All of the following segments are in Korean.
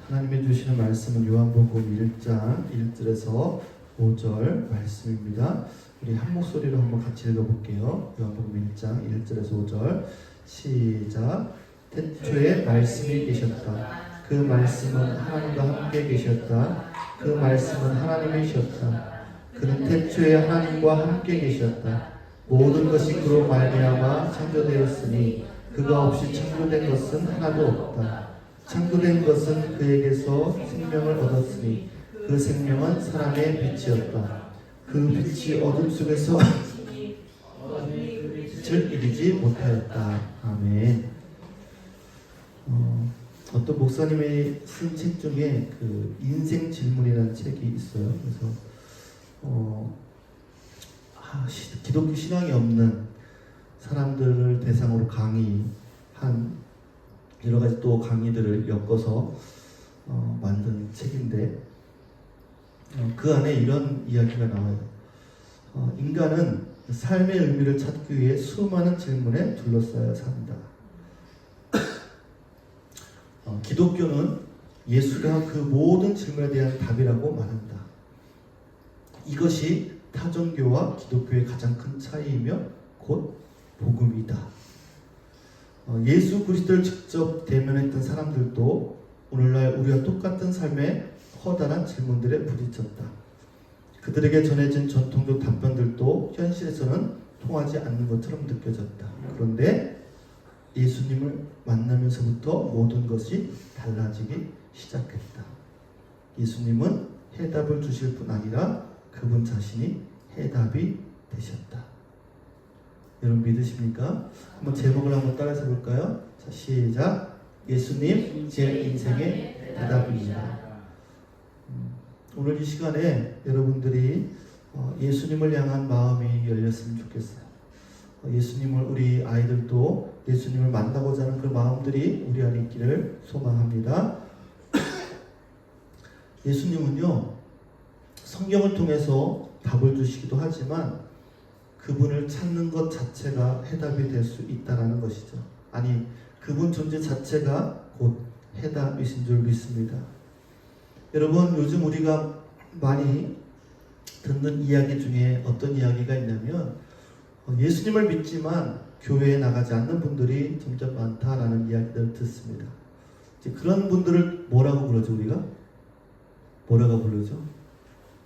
하나님이 주시는 말씀은 요한복음 1장 1절에서 5절 말씀입니다. 우리 한 목소리로 한번 같이 읽어볼게요. 요한복음 1장 1절에서 5절 시작. 태초에 말씀이 계셨다. 그 말씀은 하나님과 함께 계셨다. 그 말씀은 하나님이셨다. 그는 태초에 하나님과 함께 계셨다. 모든 것이 그로 말미암아 창조되었으니 그가 없이 창조된 것은 하나도 없다. 창조된 것은 그에게서 생명을 얻었으니 그 생명은 사람의 빛이었다. 그 빛이 어둠 속에서 빛을 이루지 못하였다. 아멘. 어떤 목사님이 쓴 책 중에 그 인생 질문이라는 책이 있어요. 그래서 기독교 신앙이 없는 사람들을 대상으로 강의한 여러 가지 또 강의들을 엮어서 만든 책인데 그 안에 이런 이야기가 나와요. 인간은 삶의 의미를 찾기 위해 수많은 질문에 둘러싸여 산다. 기독교는 예수가 그 모든 질문에 대한 답이라고 말한다. 이것이 타종교와 기독교의 가장 큰 차이이며 곧 복음이다. 예수 그리스도를 직접 대면했던 사람들도 오늘날 우리와 똑같은 삶에 커다란 질문들에 부딪혔다. 그들에게 전해진 전통적 답변들도 현실에서는 통하지 않는 것처럼 느껴졌다. 그런데 예수님을 만나면서부터 모든 것이 달라지기 시작했다. 예수님은 해답을 주실 뿐 아니라 그분 자신이 해답이 되셨다. 여러분 믿으십니까? 한번 제목을 한번 따라서 볼까요? 자, 시작. 예수님 제 인생의 대답입니다. 오늘 이 시간에 여러분들이 예수님을 향한 마음이 열렸으면 좋겠어요. 예수님을 우리 아이들도 예수님을 만나고자 하는 그 마음들이 우리 안에 있기를 소망합니다. 예수님은요 성경을 통해서 답을 주시기도 하지만 그분을 찾는 것 자체가 해답이 될 수 있다는 것이죠. 아니 그분 존재 자체가 곧 해답이신 줄 믿습니다. 여러분 요즘 우리가 많이 듣는 이야기 중에 어떤 이야기가 있냐면 예수님을 믿지만 교회에 나가지 않는 분들이 점점 많다라는 이야기를 듣습니다. 이제 그런 분들을 뭐라고 부르죠 우리가? 뭐라고 부르죠?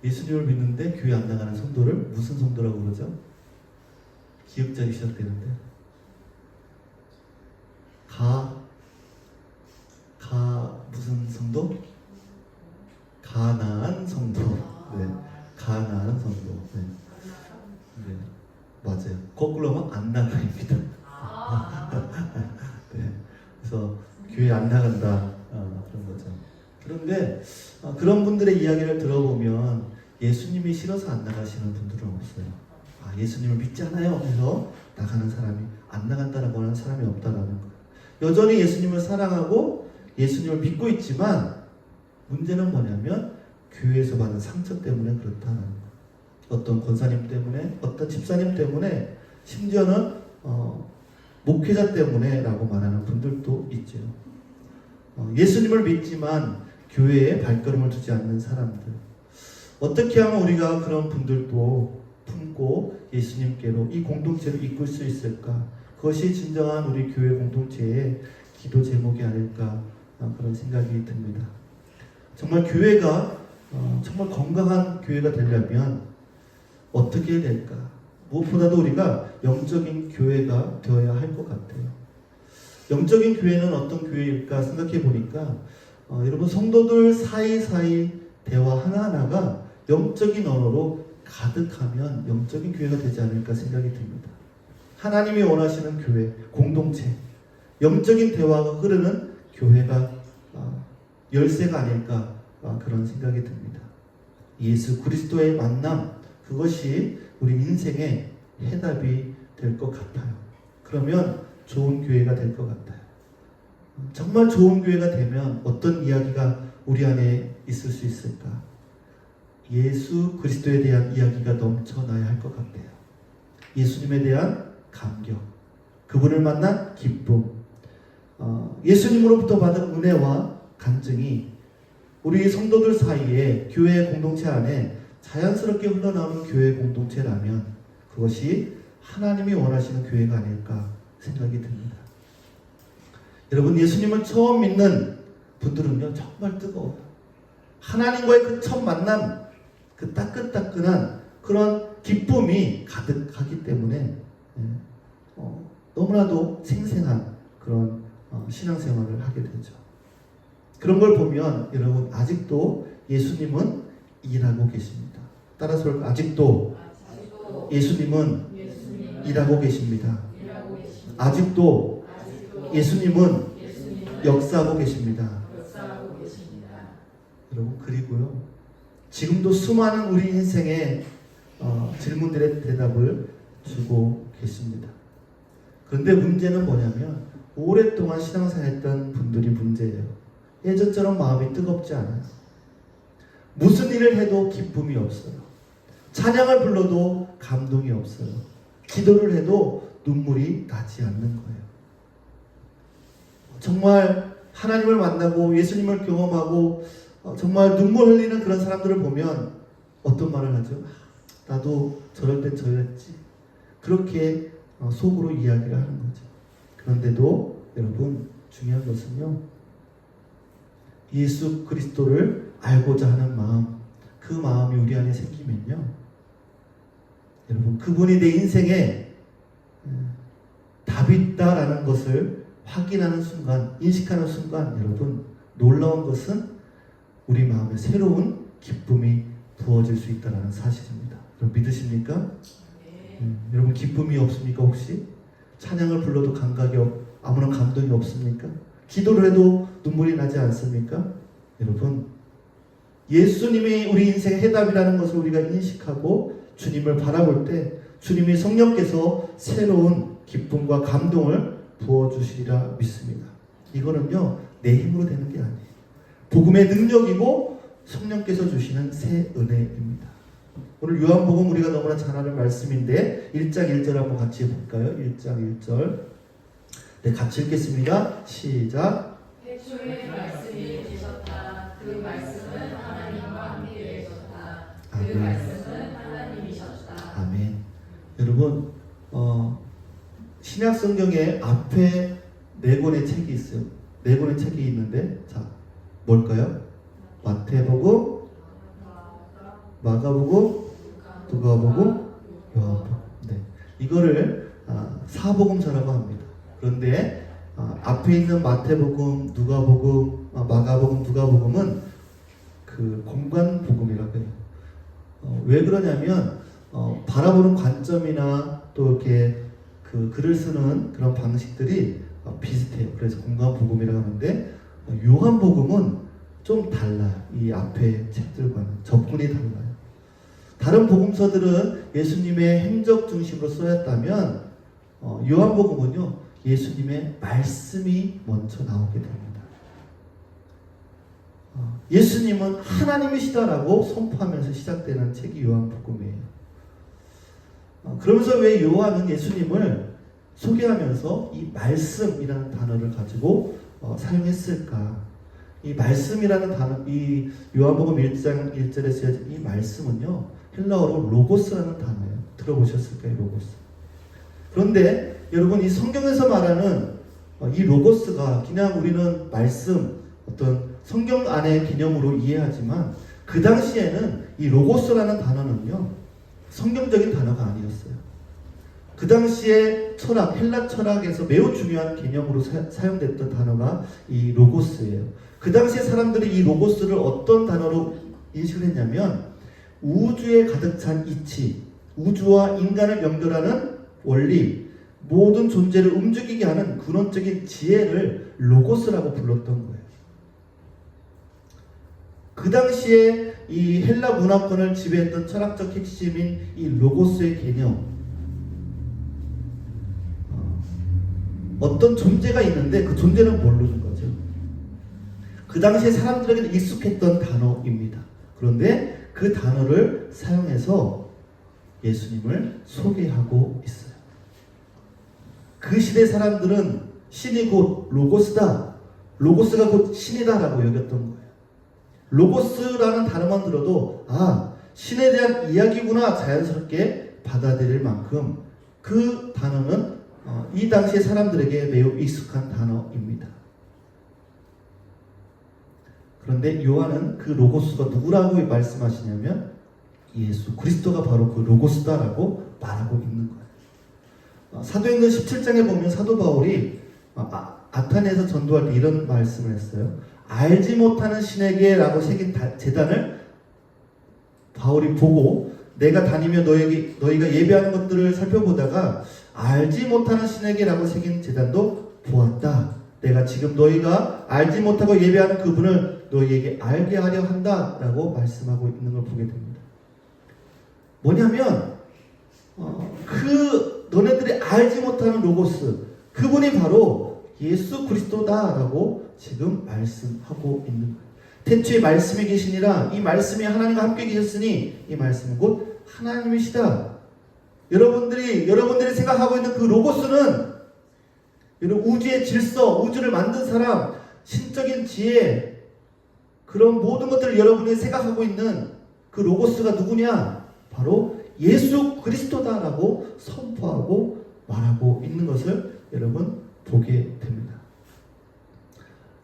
예수님을 믿는데 교회 안 나가는 성도를 무슨 성도라고 부르죠? 기억자리 시작되는데 무슨 성도? 가나안 성도. 네, 가나안 성도. 네. 네, 맞아요. 거꾸로 하면 안 나가입니다. 네, 그래서 교회 안 나간다 그런 거죠. 그런데 그런 분들의 이야기를 들어보면 예수님이 싫어서 안 나가시는 분들은 없어요. 예수님을 믿지 않아요 해서 나가는 사람이 안 나간다라고 하는 사람이 없다라는 거예요. 여전히 예수님을 사랑하고 예수님을 믿고 있지만 문제는 뭐냐면 교회에서 받은 상처 때문에 그렇다는 거예요. 어떤 권사님 때문에 어떤 집사님 때문에 심지어는 목회자 때문에 라고 말하는 분들도 있죠. 예수님을 믿지만 교회에 발걸음을 두지 않는 사람들, 어떻게 하면 우리가 그런 분들도 품고 예수님께로 이 공동체를 이끌 수 있을까? 그것이 진정한 우리 교회 공동체의 기도 제목이 아닐까 그런 생각이 듭니다. 정말 교회가 정말 건강한 교회가 되려면 어떻게 될까? 무엇보다도 우리가 영적인 교회가 되어야 할 것 같아요. 영적인 교회는 어떤 교회일까 생각해 보니까 여러분 성도들 사이사이 대화 하나하나가 영적인 언어로 가득하면 영적인 교회가 되지 않을까 생각이 듭니다. 하나님이 원하시는 교회, 공동체, 영적인 대화가 흐르는 교회가 열쇠가 아닐까 그런 생각이 듭니다. 예수 그리스도의 만남, 그것이 우리 인생의 해답이 될 것 같아요. 그러면 좋은 교회가 될 것 같아요. 정말 좋은 교회가 되면 어떤 이야기가 우리 안에 있을 수 있을까? 예수 그리스도에 대한 이야기가 넘쳐나야 할 것 같아요. 예수님에 대한 감격, 그분을 만난 기쁨, 예수님으로부터 받은 은혜와 간증이 우리 성도들 사이에 교회 공동체 안에 자연스럽게 흘러나오는 교회 공동체라면 그것이 하나님이 원하시는 교회가 아닐까 생각이 듭니다. 여러분, 예수님을 처음 믿는 분들은요, 정말 뜨거워요. 하나님과의 그 첫 만남, 그 따끈따끈한 그런 기쁨이 가득하기 때문에 너무나도 생생한 그런 신앙생활을 하게 되죠. 그런 걸 보면 여러분, 아직도 예수님은 일하고 계십니다. 따라서 아직도 예수님은 일하고 계십니다. 아직도 예수님은 역사하고 계십니다. 여러분, 그리고요, 지금도 수많은 우리 인생의 질문들의 대답을 주고 계십니다. 그런데 문제는 뭐냐면 오랫동안 신앙생활했던 분들이 문제예요. 예전처럼 마음이 뜨겁지 않아요. 무슨 일을 해도 기쁨이 없어요. 찬양을 불러도 감동이 없어요. 기도를 해도 눈물이 나지 않는 거예요. 정말 하나님을 만나고 예수님을 경험하고 정말 눈물 흘리는 그런 사람들을 보면 어떤 말을 하죠? 나도 저럴 땐 저랬지. 그렇게 속으로 이야기를 하는 거죠. 그런데도 여러분, 중요한 것은요, 예수 그리스도를 알고자 하는 마음, 그 마음이 우리 안에 생기면요, 여러분, 그분이 내 인생에 답이 있다라는 것을 확인하는 순간, 인식하는 순간, 여러분, 놀라운 것은 우리 마음에 새로운 기쁨이 부어질 수 있다는 사실입니다. 여러분, 믿으십니까? 여러분, 기쁨이 없습니까? 혹시 찬양을 불러도 감각이 아무런 감동이 없습니까? 기도를 해도 눈물이 나지 않습니까? 여러분, 예수님이 우리 인생의 해답이라는 것을 우리가 인식하고 주님을 바라볼 때 주님이 성령께서 새로운 기쁨과 감동을 부어주시리라 믿습니다. 이거는요, 내 힘으로 되는 게 아니에요. 복음의 능력이고 성령께서 주시는 새 은혜입니다. 오늘 요한복음 우리가 너무나 잘 아는 말씀인데 1장 1절 한번 같이 해볼까요? 1장 1절. 네, 같이 읽겠습니다. 시작. 태초에 말씀이 계셨다. 그 말씀은 하나님과 함께 계셨다. 그 아멘. 말씀은 하나님이셨다. 아멘. 여러분, 신약 성경에 앞에 4권의 책이 있어요. 4권의 책이 있는데, 자, 뭘까요? 마태복음, 마가복음, 누가복음, 요한복음. 네, 이거를 사복음서라고 합니다. 그런데 앞에 있는 마태복음, 누가복음, 마가복음, 누가복음은 그 공관복음이라고 해요. 왜 그러냐면 바라보는 관점이나 또 이렇게 그 글을 쓰는 그런 방식들이 비슷해요. 그래서 공관복음이라고 하는데 요한복음은 좀 달라요. 이 앞에 책들과는 접근이 달라요. 다른 복음서들은 예수님의 행적 중심으로 쓰였다면 요한복음은요, 예수님의 말씀이 먼저 나오게 됩니다. 예수님은 하나님이시다라고 선포하면서 시작되는 책이 요한복음이에요. 그러면서 왜 요한은 예수님을 소개하면서 이 말씀이라는 단어를 가지고 사용했을까? 이 말씀이라는 단어, 이 요한복음 1장 1절에 쓰여진 이 말씀은요, 헬라어로 로고스라는 단어예요. 들어보셨을까요? 로고스. 그런데 여러분, 이 성경에서 말하는 이 로고스가 그냥 우리는 말씀, 어떤 성경 안의 개념으로 이해하지만 그 당시에는 이 로고스라는 단어는요, 성경적인 단어가 아니었어요. 그 당시에 철학, 헬라 철학에서 매우 중요한 개념으로 사용됐던 단어가 이 로고스예요. 그 당시에 사람들이 이 로고스를 어떤 단어로 인식을 했냐면 우주에 가득 찬 이치, 우주와 인간을 연결하는 원리, 모든 존재를 움직이게 하는 근원적인 지혜를 로고스라고 불렀던 거예요. 그 당시에 이 헬라 문화권을 지배했던 철학적 핵심인 이 로고스의 개념, 어떤 존재가 있는데 그 존재는 모르는 거죠. 그 당시에 사람들에게 익숙했던 단어입니다. 그런데 그 단어를 사용해서 예수님을 소개하고 있어요. 그 시대 사람들은 신이 곧 로고스다, 로고스가 곧 신이다라고 여겼던 거예요. 로고스라는 단어만 들어도 신에 대한 이야기구나 자연스럽게 받아들일 만큼 그 단어는 이 당시의 사람들에게 매우 익숙한 단어입니다. 그런데 요한은 그 로고스가 누구라고 말씀하시냐면 예수 그리스도가 바로 그 로고스다라고 말하고 있는 거예요. 사도행전 17장에 보면 사도 바울이 아테네에서 전도할 때 이런 말씀을 했어요. 알지 못하는 신에게 라고 새긴 제단을 바울이 보고 내가 다니며 너희가 예배하는 것들을 살펴보다가 알지 못하는 신에게 라고 새긴 제단도 보았다. 내가 지금 너희가 알지 못하고 예배하는 그분을 너희에게 알게 하려 한다 라고 말씀하고 있는 걸 보게 됩니다. 뭐냐면 너네들이 알지 못하는 로고스 그분이 바로 예수 그리스도다라고 지금 말씀하고 있는 거예요. 태초에 말씀이 계시니라 이 말씀이 하나님과 함께 계셨으니 이 말씀은 곧 하나님이시다. 여러분들이 생각하고 있는 그 로고스는 우주의 질서, 우주를 만든 사람, 신적인 지혜 그런 모든 것들을 여러분이 생각하고 있는 그 로고스가 누구냐? 바로 예수 그리스도다라고 선포하고 말하고 있는 것을 여러분 보게 됩니다.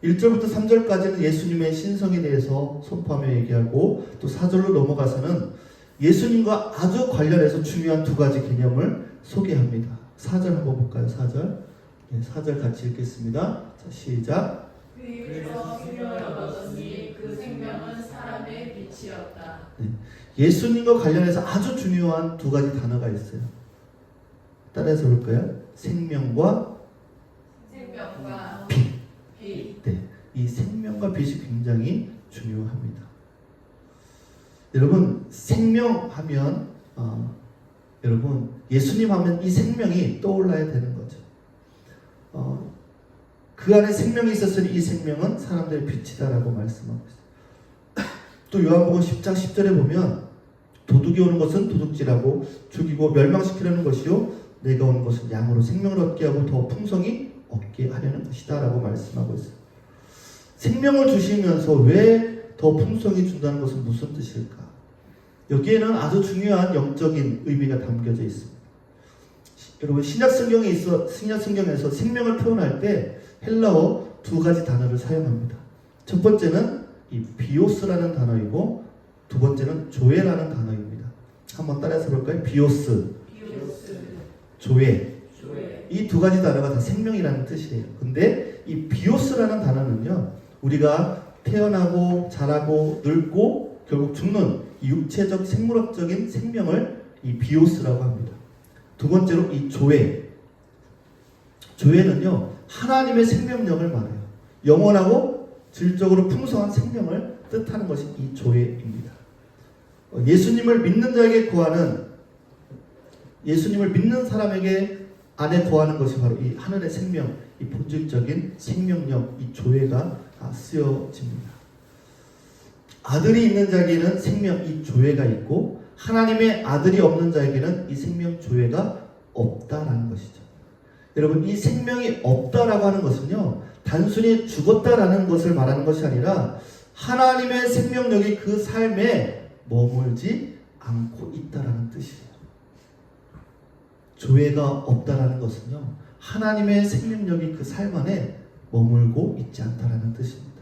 1절부터 3절까지는 예수님의 신성에 대해서 선포하며 얘기하고 또 4절로 넘어가서는 예수님과 아주 관련해서 중요한 두 가지 개념을 소개합니다. 4절 한번 볼까요? 4절. 4절 같이 읽겠습니다. 자, 시작. 그에서 생명을 얻었으니 그 생명은 사람의 빛이었다. 예수님과 관련해서 아주 중요한 두 가지 단어가 있어요. 따라해서 볼까요? 생명과 빛. 네, 이 생명과 빛이 굉장히 중요합니다. 여러분 생명하면 여러분 예수님 하면 이 생명이 떠올라야 되는 거죠. 그 안에 생명이 있었으니 이 생명은 사람들의 빛이다라고 말씀하고 있어요. 또 요한복음 10장 10절에 보면 도둑이 오는 것은 도둑질하고 죽이고 멸망시키려는 것이요 내가 오는 것은 양으로 생명을 얻게 하고 더 풍성히 얻게 하려는 것이다 라고 말씀하고 있어요. 생명을 주시면서 왜 더 풍성히 준다는 것은 무슨 뜻일까? 여기에는 아주 중요한 영적인 의미가 담겨져 있습니다. 여러분 신약성경에서 생명을 표현할 때 헬라어 두 가지 단어를 사용합니다. 첫 번째는 이 비오스라는 단어이고 두 번째는 조에라는 단어입니다. 한번 따라해서 볼까요? 비오스. 조에. 이 두 가지 단어가 다 생명이라는 뜻이에요. 근데 이 비오스라는 단어는요, 우리가 태어나고 자라고 늙고 결국 죽는 육체적 생물학적인 생명을 이 비오스라고 합니다. 두 번째로 이 조에. 조에는요, 하나님의 생명력을 말해요. 영원하고 질적으로 풍성한 생명을 뜻하는 것이 이 조에입니다. 예수님을 믿는 자에게 구하는, 예수님을 믿는 사람에게 안에 거하는 것이 바로 이 하늘의 생명, 이 본질적인 생명력, 이 조회가 쓰여집니다. 아들이 있는 자에게는 생명, 이 조회가 있고 하나님의 아들이 없는 자에게는 이 생명 조회가 없다라는 것이죠. 여러분 이 생명이 없다라고 하는 것은요, 단순히 죽었다라는 것을 말하는 것이 아니라 하나님의 생명력이 그 삶에 머물지 않고 있다라는 뜻이에요. 조회가 없다라는 것은요, 하나님의 생명력이 그 삶 안에 머물고 있지 않다라는 뜻입니다.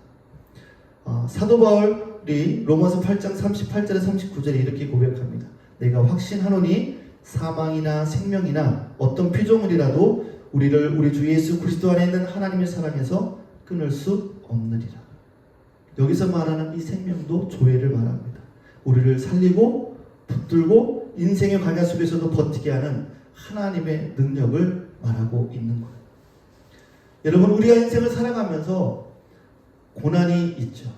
사도 바울이 로마서 8장 38절에 39절에 이렇게 고백합니다. 내가 확신하노니 사망이나 생명이나 어떤 피조물이라도 우리를 우리 주 예수 그리스도 안에 있는 하나님의 사랑에서 끊을 수 없느니라. 여기서 말하는 이 생명도 조회를 말합니다. 우리를 살리고 붙들고 인생의 광야 속에서도 버티게 하는 하나님의 능력을 말하고 있는 거예요. 여러분 우리가 인생을 살아가면서 고난이 있죠.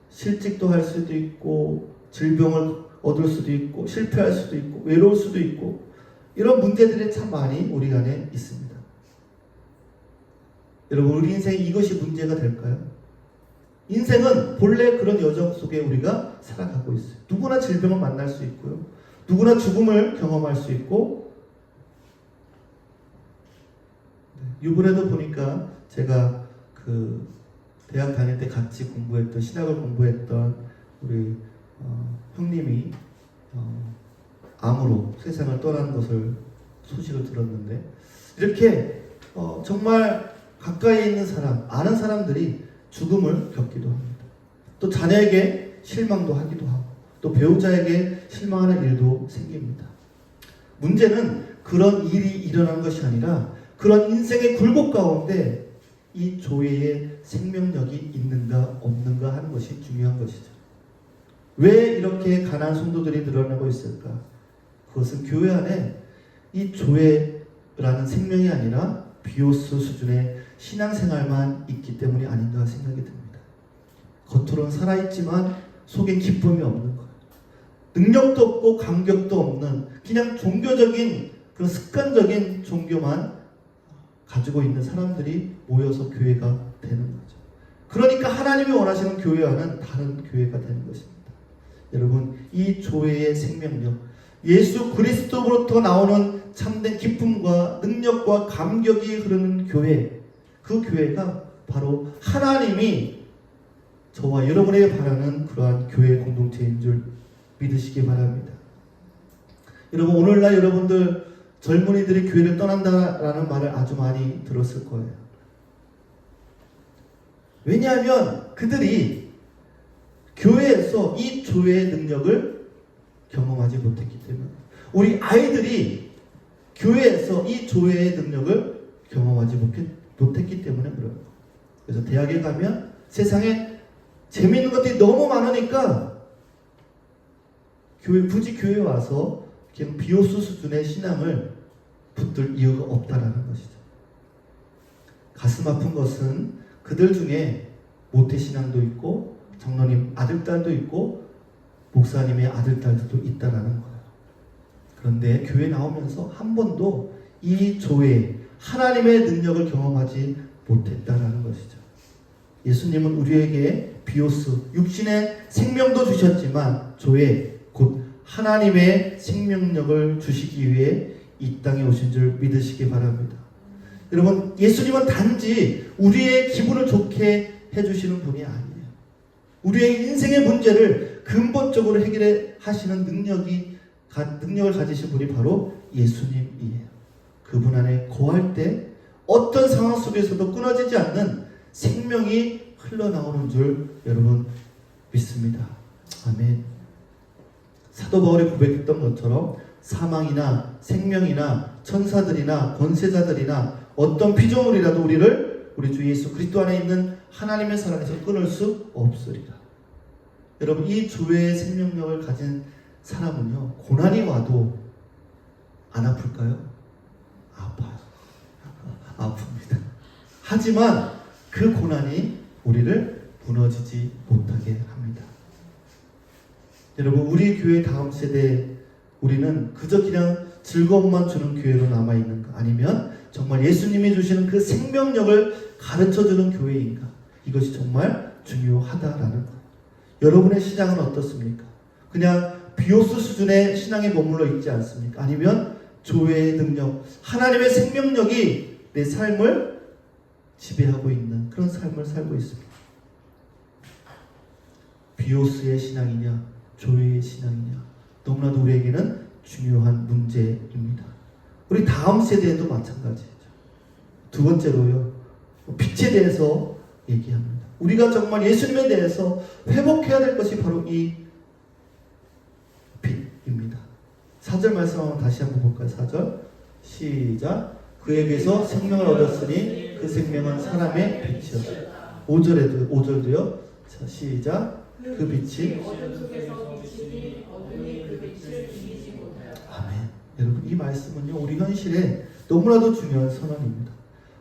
실직도 할 수도 있고 질병을 얻을 수도 있고 실패할 수도 있고 외로울 수도 있고 이런 문제들이 참 많이 우리 안에 있습니다. 여러분 우리 인생에 이것이 문제가 될까요? 인생은 본래 그런 여정 속에 우리가 살아가고 있어요. 누구나 질병을 만날 수 있고요. 누구나 죽음을 경험할 수 있고 이번에도 보니까 제가 그 대학 다닐 때 같이 공부했던 신학을 공부했던 우리 형님이 암으로 세상을 떠난 것을 소식을 들었는데 이렇게 정말 가까이 있는 사람, 아는 사람들이 죽음을 겪기도 합니다. 또 자녀에게 실망도 하기도 하고 또 배우자에게 실망하는 일도 생깁니다. 문제는 그런 일이 일어난 것이 아니라 그런 인생의 굴곡 가운데 이 교회의 생명력이 있는가 없는가 하는 것이 중요한 것이죠. 왜 이렇게 가난한 성도들이 늘어나고 있을까? 그것은 교회 안에 이 교회라는 생명이 아니라 비오스 수준의 신앙생활만 있기 때문이 아닌가 생각이 듭니다. 겉으로는 살아있지만 속엔 기쁨이 없는 거예요. 능력도 없고 감격도 없는 그냥 종교적인 그런 습관적인 종교만 가지고 있는 사람들이 모여서 교회가 되는 거죠. 그러니까 하나님이 원하시는 교회와는 다른 교회가 되는 것입니다. 여러분, 이 교회의 생명력, 예수 그리스도로부터 나오는 참된 기쁨과 능력과 감격이 흐르는 교회, 그 교회가 바로 하나님이 저와 여러분에게 바라는 그러한 교회 공동체인 줄 믿으시기 바랍니다. 여러분, 오늘날 여러분들 젊은이들이 교회를 떠난다라는 말을 아주 많이 들었을 거예요. 왜냐하면 그들이 교회에서 이 교회의 능력을 경험하지 못했기 때문에, 우리 아이들이 교회에서 이 교회의 능력을 경험하지 못했기 때문에 그래요. 그래서 대학에 가면 세상에 재미있는 것들이 너무 많으니까 굳이 교회에 와서 그냥 비오스 수준의 신앙을 붙들 이유가 없다라는 것이죠. 가슴 아픈 것은 그들 중에 모태신앙도 있고 장로님 아들딸도 있고 목사님의 아들딸도 있다라는 거예요. 그런데 교회 나오면서 한 번도 이 교회 하나님의 능력을 경험하지 못했다라는 것이죠. 예수님은 우리에게 비오스 육신의 생명도 주셨지만 교회 곧 하나님의 생명력을 주시기 위해 이 땅에 오신 줄 믿으시기 바랍니다. 여러분, 예수님은 단지 우리의 기분을 좋게 해주시는 분이 아니에요. 우리의 인생의 문제를 근본적으로 해결해 하시는 능력을 가지신 분이 바로 예수님이에요. 그분 안에 거할 때 어떤 상황 속에서도 끊어지지 않는 생명이 흘러나오는 줄 여러분 믿습니다. 아멘. 사도 바울이 고백했던 것처럼 사망이나 생명이나 천사들이나 권세자들이나 어떤 피조물이라도 우리 주 예수 그리스도 안에 있는 하나님의 사랑에서 끊을 수 없으리라. 여러분, 이 주의 생명력을 가진 사람은요, 고난이 와도 안 아플까요? 아파요. 아픕니다. 하지만 그 고난이 우리를 무너지지 못하게 합니다. 여러분, 우리 교회 다음 세대 우리는 그저 그냥 즐거움만 주는 교회로 남아있는가, 아니면 정말 예수님이 주시는 그 생명력을 가르쳐주는 교회인가, 이것이 정말 중요하다라는 것. 여러분의 신앙은 어떻습니까? 그냥 비오스 수준의 신앙에 머물러 있지 않습니까? 아니면 교회의 능력, 하나님의 생명력이 내 삶을 지배하고 있는 그런 삶을 살고 있습니다. 비오스의 신앙이냐, 교회의 신앙이냐, 너무나도 우리에게는 중요한 문제입니다. 우리 다음 세대에도 마찬가지죠. 두 번째로요, 빛에 대해서 얘기합니다. 우리가 정말 예수님에 대해서 회복해야 될 것이 바로 이 빛입니다. 4절 말씀 한번 다시 한번 볼까요? 4절 시작. 그에게서 생명을 얻었으니 그 생명은 사람의 빛이었다. 5절도요. 자, 시작. 그 빛이 어둠 속에서 비치니 어둠이 그 빛을 이기지 못하였다. 아멘. 여러분, 이 말씀은요, 우리 현실에 너무나도 중요한 선언입니다.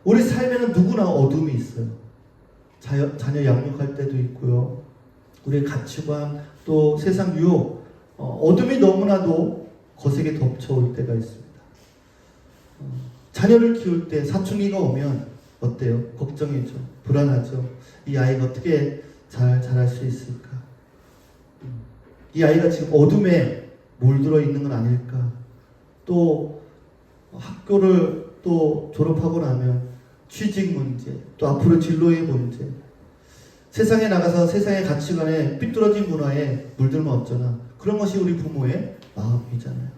우리 삶에는 누구나 어둠이 있어요. 자녀 양육할 때도 있고요. 우리의 가치관, 또 세상 유혹, 어둠이 너무나도 거세게 덮쳐올 때가 있습니다. 자녀를 키울 때 사춘기가 오면 어때요? 걱정이죠. 불안하죠. 이 아이가 어떻게 잘 자랄 수 있을까? 이 아이가 지금 어둠에 몰들어 있는 건 아닐까? 또 학교를 또 졸업하고 나면 취직 문제, 또 앞으로 진로의 문제, 세상에 나가서 세상의 가치관에 삐뚤어진 문화에 물들면 어쩌나. 그런 것이 우리 부모의 마음이잖아요.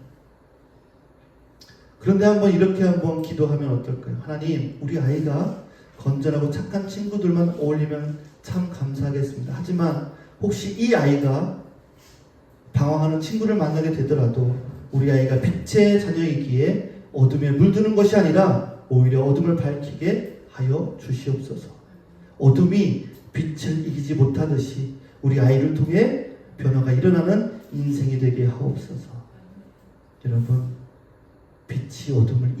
그런데 한번 이렇게 한번 기도하면 어떨까요? 하나님, 우리 아이가 건전하고 착한 친구들만 어울리면 참 감사하겠습니다. 하지만 혹시 이 아이가 방황하는 친구를 만나게 되더라도 우리 아이가 빛의 자녀이기에 어둠에 물드는 것이 아니라 오히려 어둠을 밝히게 하여 주시옵소서. 어둠이 빛을 이기지 못하듯이 우리 아이를 통해 변화가 일어나는 인생이 되게 하옵소서. 여러분, 빛이 어둠이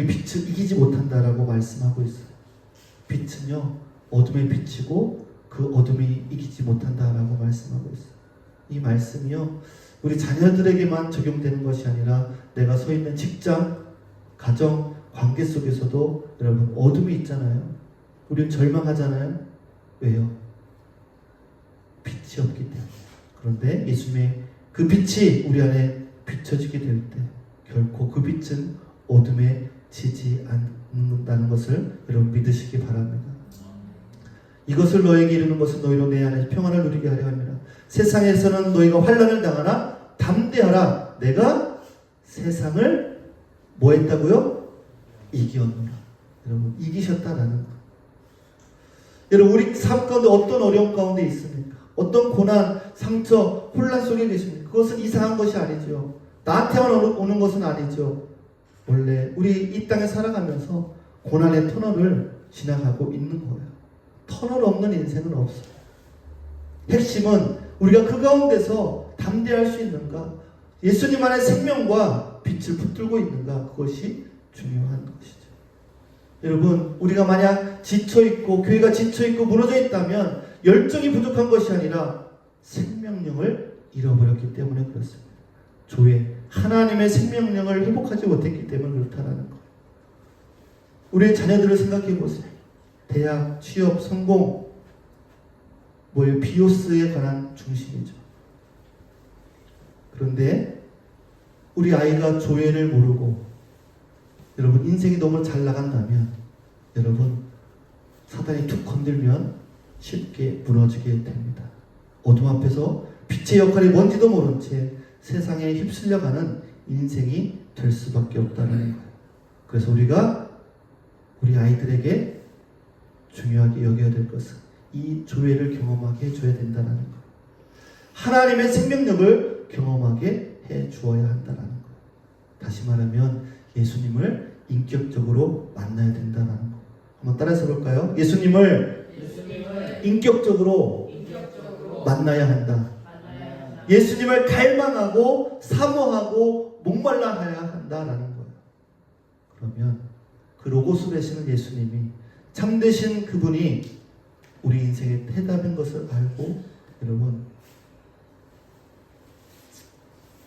빛을 이기지 못한다라고 말씀하고 있어요. 빛은요, 어둠의 빛이고 그 어둠이 이기지 못한다라고 말씀하고 있어요. 이 말씀이요, 우리 자녀들에게만 적용되는 것이 아니라 내가 서 있는 직장, 가정, 관계 속에서도 여러분 어둠이 있잖아요. 우리는 절망하잖아요. 왜요? 빛이 없기 때문에. 그런데 예수님의 그 빛이 우리 안에 비춰지게 될 때 결코 그 빛은 어둠에 지지 않는다는 것을 여러분 믿으시기 바랍니다. 이것을 너에게 이루는 것은 너희로 내 안에 평안을 누리게 하려 합니다. 세상에서는 너희가 환난을 당하나 담대하라. 내가 세상을 뭐 했다고요? 이겼노라. 여러분, 이기셨다라는 것. 여러분, 우리 삶 가운데 어떤 어려움 가운데 있습니까? 어떤 고난, 상처, 혼란 속에 계십니까? 그것은 이상한 것이 아니죠. 나한테만 오는 것은 아니죠. 원래 우리 이 땅에 살아가면서 고난의 터널을 지나가고 있는 거예요. 터널 없는 인생은 없어요. 핵심은 우리가 그 가운데서 담대할 수 있는가, 예수님 안의 생명과 빛을 붙들고 있는가, 그것이 중요한 것이죠. 여러분, 우리가 만약 지쳐있고 교회가 지쳐있고 무너져 있다면 열정이 부족한 것이 아니라 생명력을 잃어버렸기 때문에 그렇습니다. 교회, 하나님의 생명력을 회복하지 못했기 때문에 그렇다는 거예요. 우리의 자녀들을 생각해 보세요. 대학, 취업, 성공, 비오스에 관한 중심이죠. 그런데 우리 아이가 조회를 모르고 여러분 인생이 너무 잘 나간다면 여러분 사단이 툭 건들면 쉽게 무너지게 됩니다. 어둠 앞에서 빛의 역할이 뭔지도 모른 채 세상에 휩쓸려가는 인생이 될 수밖에 없다는 거예요. 그래서 우리가 우리 아이들에게 중요하게 여겨야 될 것은 이 조회를 경험하게 해줘야 된다는 거예요. 하나님의 생명력을 경험하게 해주어야 한다는 거예요. 다시 말하면 예수님을 인격적으로 만나야 된다는 거예요. 한번 따라서 볼까요? 예수님을 인격적으로 만나야 한다. 예수님을 갈망하고 사모하고 목말라해야 한다라는 거예요. 그러면 그 로고스 되시는 예수님이 참되신 그분이 우리 인생의 해답인 것을 알고 여러분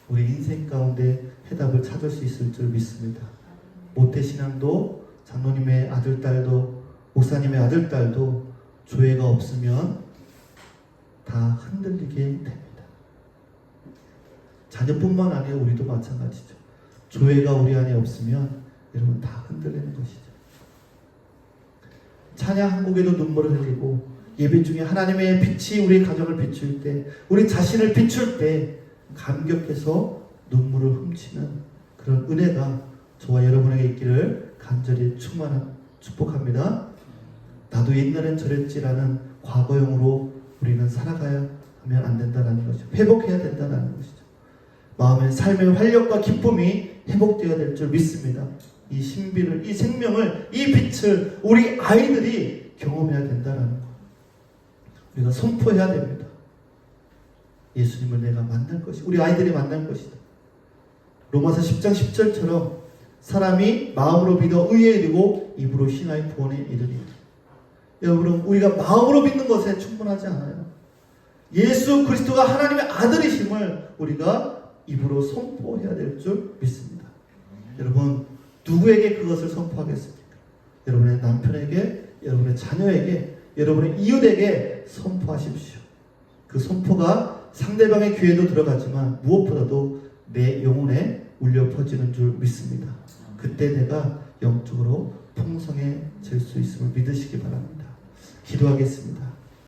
우리 인생 가운데 해답을 찾을 수 있을 줄 믿습니다. 모태신앙도 장로님의 아들딸도 목사님의 아들딸도 조회가 없으면 다 흔들리게 됩니다. 자녀뿐만 아니라 우리도 마찬가지죠. 조회가 우리 안에 없으면 여러분 다 흔들리는 것이죠. 찬양 한 곡에도 눈물을 흘리고 예배 중에 하나님의 빛이 우리 가정을 비출 때, 우리 자신을 비출 때 감격해서 눈물을 훔치는 그런 은혜가 저와 여러분에게 있기를 간절히 축복합니다. 나도 옛날엔 저랬지라는 과거형으로 우리는 살아가야 하면 안 된다는 것이죠. 회복해야 된다는 것이죠. 마음의 삶의 활력과 기쁨이 회복되어야 될 줄 믿습니다. 이 신비를, 이 생명을, 이 빛을 우리 아이들이 경험해야 된다는 것. 우리가 선포해야 됩니다. 예수님을 내가 만날 것이, 우리 아이들이 만날 것이다. 로마서 10장 10절처럼 사람이 마음으로 믿어 의에 이르고 입으로 신하의 구원에 이르리라. 여러분, 우리가 마음으로 믿는 것에 충분하지 않아요. 예수 그리스도가 하나님의 아들이심을 우리가 입으로 선포해야 될 줄 믿습니다. 여러분, 누구에게 그것을 선포하겠습니까? 여러분의 남편에게, 여러분의 자녀에게, 여러분의 이웃에게 선포하십시오. 그 선포가 상대방의 귀에도 들어가지만 무엇보다도 내 영혼에 울려 퍼지는 줄 믿습니다. 그때 내가 영적으로 풍성해질 수 있음을 믿으시기 바랍니다. 기도하겠습니다.